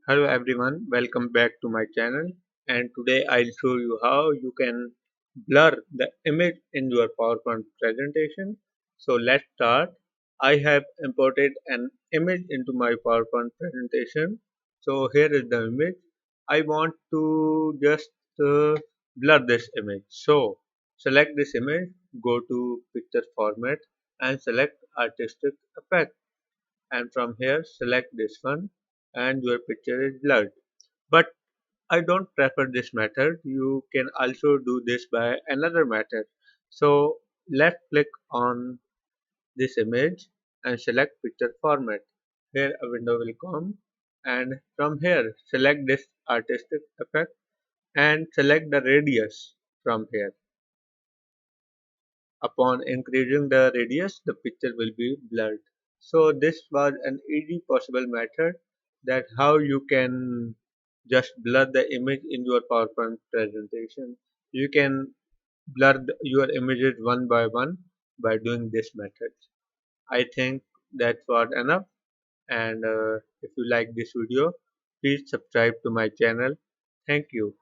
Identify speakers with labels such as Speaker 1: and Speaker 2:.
Speaker 1: Hello everyone, welcome back to my channel, and today I'll show you how you can blur the image in your PowerPoint presentation. So let's start. I have imported an image into my PowerPoint presentation. So here is the image. I want to just blur this image. So select this image, go to picture format and select artistic effect, and from here select this one and your picture is blurred. But I don't prefer this method. You can also do this by another method. So left click on this image and select picture format. Here a window will come, and from here select this artistic effect and select the radius from here. Upon increasing the radius, the picture will be blurred. So this was an easy possible method that how you can just blur the image in your PowerPoint presentation. You can blur your images one by one by doing this method. I think that was enough, and if you like this video, please subscribe to my channel. Thank you.